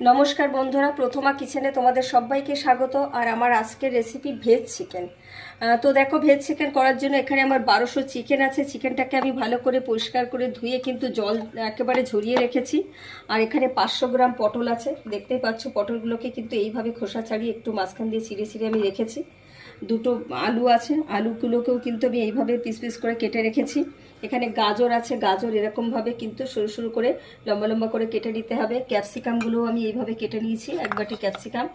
নমস্কার বন্ধুরা, প্রথমা কিচেনে তোমাদের সবাইকে স্বাগত। আর আমার আজকের রেসিপি ভেজ চিকেন। তো দেখো, ভেজ চিকেন করার জন্য এখানে আমার 1200 চিকেন আছে। চিকেনটাকে আমি ভালো করে পরিষ্কার করে ধুয়ে কিন্তু জল একেবারে ঝরিয়ে রেখেছি। আর এখানে 500 গ্রাম পটল আছে, দেখতেই পাচ্ছ। পটলগুলোকে কিন্তু এইভাবে খোসা ছাড়িয়ে একটু মাঝখান দিয়ে ছিঁড়ে ছিঁড়ে আমি রেখেছি। দুটো আলু আছে, আলুগুলোকেও কিন্তু আমি এইভাবে পিস পিস করে কেটে রেখেছি। এখানে গাজর আছে, গাজর এরকমভাবে কিন্তু সরু সরু করে লম্বা লম্বা করে কেটে নিতে হবে। ক্যাপসিকামগুলোও আমি এইভাবে কেটে নিয়েছি, এক বাটি ক্যাপসিকাম।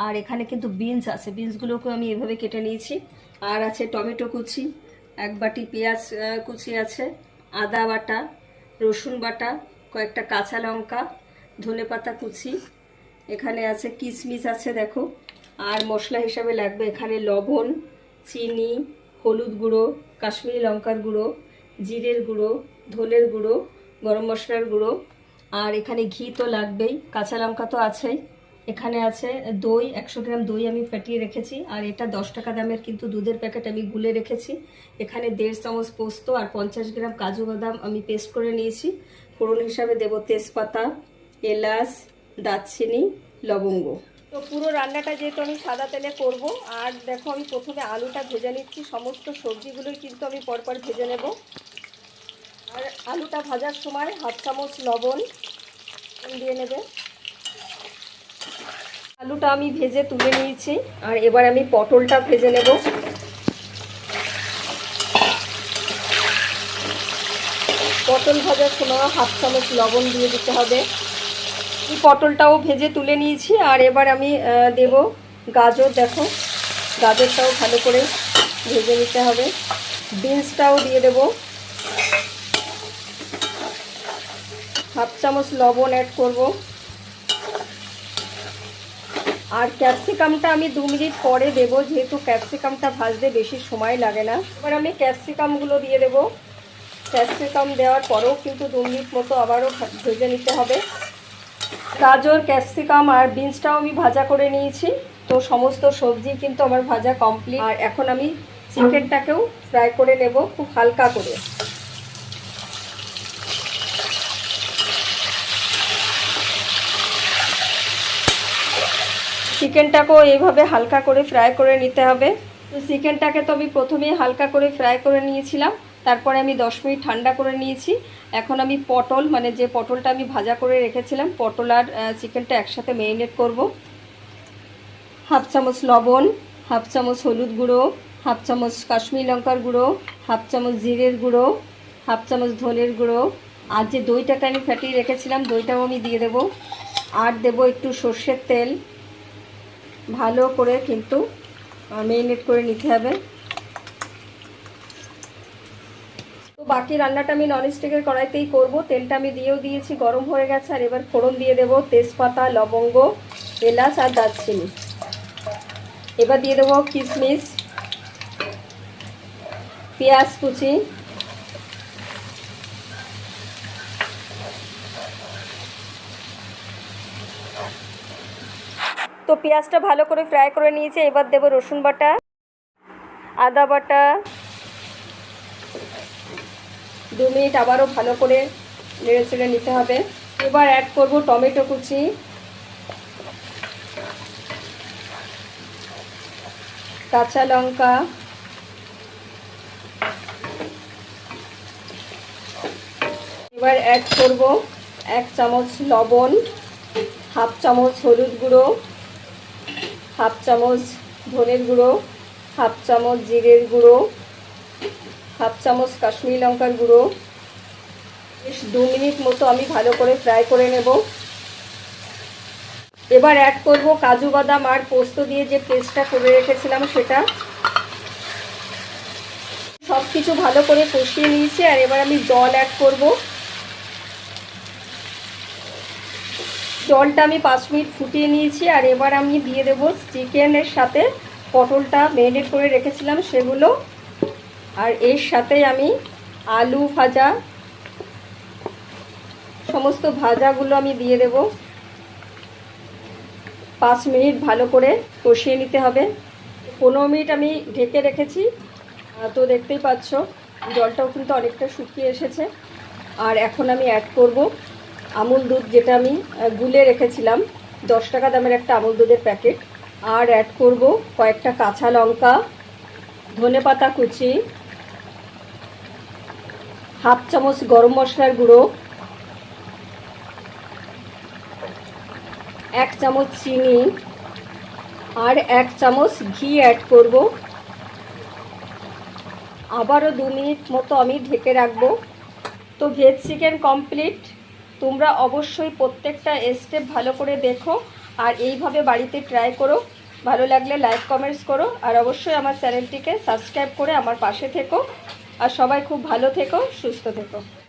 আর এখানে কিন্তু বিনস আছে, বিনসগুলোকেও আমি এইভাবে কেটে নিয়েছি। আর আছে টমেটো কুচি, এক বাটি পেঁয়াজ কুচি আছে, আদা বাটা, রসুন বাটা, কয়েকটা কাঁচা লঙ্কা, ধনেপাতা কুচি, এখানে আছে কিশমিশ আছে দেখো। আর মশলা হিসাবে লাগবে এখানে লবণ, চিনি, হলুদ গুঁড়ো, কাশ্মীরি লঙ্কার গুঁড়ো, জিরের গুঁড়ো, ধনের গুঁড়ো, গরম মশলার গুঁড়ো। আর এখানে ঘি তো লাগবেই, কাঁচা লঙ্কা তো আছেই। এখানে আছে দই, 100 গ্রাম দই আমি ফাটিয়ে রেখেছি। আর এটা 10 টাকা দামের কিন্তু দুধের প্যাকেট, আমি গুলে রেখেছি। এখানে 1.5 চামচ পোস্ত আর 50 গ্রাম কাজু বাদাম আমি পেস্ট করে নিয়েছি। ফোড়ন হিসাবে দেব তেজপাতা, এলাচ, দারচিনি, লবঙ্গ। তো পুরো রান্নাটা যেহেতু আমি সাদা তেলে করব। আর দেখো, আমি প্রথমে আলুটা ভেজে নিচ্ছি। সমস্ত সবজিগুলোই কিন্তু আমি পরপর ভেজে নেব। আর আলুটা ভাজার সময় 1/2 চামচ লবণ দিয়ে নেবে। আলুটা আমি ভেজে তুলে নিয়েছি। আর এবার আমি পটলটা ভেজে নেব। পটল ভাজার সময় 1/2 চামচ লবণ দিয়ে দিতে হবে। এই পটলটাও ভেজে তুলে নিয়েছি। আর এবার আমি দেব গাজর। দেখো, গাজরটাও ভালো করে ভেজে নিতে হবে। বিনসটাও দিয়ে দেব। 1/2 চামচ লবণ অ্যাড করব। আর ক্যাপসিকামটা আমি 2 মিনিট পরে দেব, যেহেতু ক্যাপসিকামটা ভাজতে বেশি সময় লাগে না। এবার আমি ক্যাপসিকামগুলো দিয়ে দেব। ক্যাপসিকাম দেওয়ার পরেও কিন্তু 2 মিনিট মতো আবারও ভেজে নিতে হবে। গাজর, ক্যাপসিকাম আর বিনসটাও আমি ভাজা করে নিয়েছি। তো সমস্ত সবজি কিন্তু আমার ভাজা কমপ্লিট। আর এখন আমি চিকেনটাকেও ফ্রাই করে নেব খুব হালকা করে। চিকেনটাকেও এইভাবে হালকা করে ফ্রাই করে নিতে হবে। তো চিকেনটাকে তো আমি প্রথমেই হালকা করে ফ্রাই করে নিয়েছিলাম, তারপরে আমি 10 মিনিট ঠান্ডা করে নিয়েছি। এখন আমি পটল, মানে যে পটলটা আমি ভাজা করে রেখেছিলাম, পটল আর চিকেনটা একসাথে ম্যারিনেট করব। 1/2 চামচ লবণ, 1/2 চামচ হলুদ গুঁড়ো, 1/2 চামচ কাশ্মীরি লঙ্কার গুঁড়ো, 1/2 চামচ জিরের গুঁড়ো, 1/2 চামচ ধনের গুঁড়ো। আর যে দইটাকে আমি ফাটিয়ে রেখেছিলাম, দইটাও আমি দিয়ে দেব। আর দেব একটু সর্ষের তেল। ভালো করে কিন্তু ম্যারিনেট করে নিতে হবে। তো বাকি রান্নাটা আমি ননস্টিকের কড়াইতেই করব। তেলটা আমি দিয়েও দিয়েছি, গরম হয়ে গেছে। আর এবার ফোড়ন দিয়ে দেব তেজপাতা, লবঙ্গ, এলাচ আর দারচিনি। এবার দিয়ে দেবো কিশমিশ, পেঁয়াজ কুচি, তো পেঁয়াজটা ভালো করে ফ্রাই করে নিয়েছি। এবার দেবো রসুন বাটা, আদা বাটা। 2 মিনিট আবারও ভালো করে নেড়ে চেড়ে নিতে হবে। এবার অ্যাড করব টমেটো কুচি, কাঁচা লঙ্কা, এবার অ্যাড করব 1 চামচ লবণ, 1/2 চামচ হলুদ গুঁড়ো, 1/2 চামচ ধনের গুঁড়ো, 1/2 চামচ জিরের গুঁড়ো, 1/2 চামচ কাশ্মীরি লঙ্কার গুঁড়ো। 2 মিনিট মতো আমি ভালো করে ফ্রাই করে নেব। এবার অ্যাড করব কাজু বাদাম আর পোস্ত দিয়ে যে পেস্টটা করে রেখেছিলাম সেটা। সব কিছু ভালো করে কষিয়ে নিয়েছি। আর এবার আমি জল অ্যাড করব। জলটা আমি 5 মিনিট ফুটিয়ে নিয়েছি। আর এবার আমি দিয়ে দেব চিকেনের সাথে পটলটা ম্যারিনেট করে রেখেছিলাম সেগুলো। আর এর সাথে আমি আলু ভাজা, সমস্ত ভাজাগুলো আমি দিয়ে দেব। 5 মিনিট ভালো করে কষিয়ে নিতে হবে। 15 মিনিট আমি ঢেকে রেখেছি। তো দেখতেই পাচ্ছ জলটাও কিন্তু অনেকটা শুকিয়ে এসেছে। আর এখন আমি অ্যাড করব আমুল দুধ, যেটা আমি গুলে রেখেছিলাম। 10 টাকা দামের একটা আমুল দুধের প্যাকেট। আর অ্যাড করব কয়েকটা কাঁচা লঙ্কা, ধনেপাতা কুচি, হাফ চামচ গরম মশলার গুঁড়ো, 1 চামচ চিনি আর 1 চামচ ঘি অ্যাড করব। আবারও 2 মিনিট মতো আমি ঢেকে রাখবো। তো ভেজ চিকেন কমপ্লিট। তোমরা অবশ্যই প্রত্যেকটা স্টেপ ভালো করে দেখো আর এইভাবে বাড়িতে ট্রাই করো। ভালো লাগলে লাইক কমেন্টস করো আর অবশ্যই আমার চ্যানেলটিকে সাবস্ক্রাইব করে আমার পাশে থেকো। আর সবাই খুব ভালো থেকো, সুস্থ থেকো।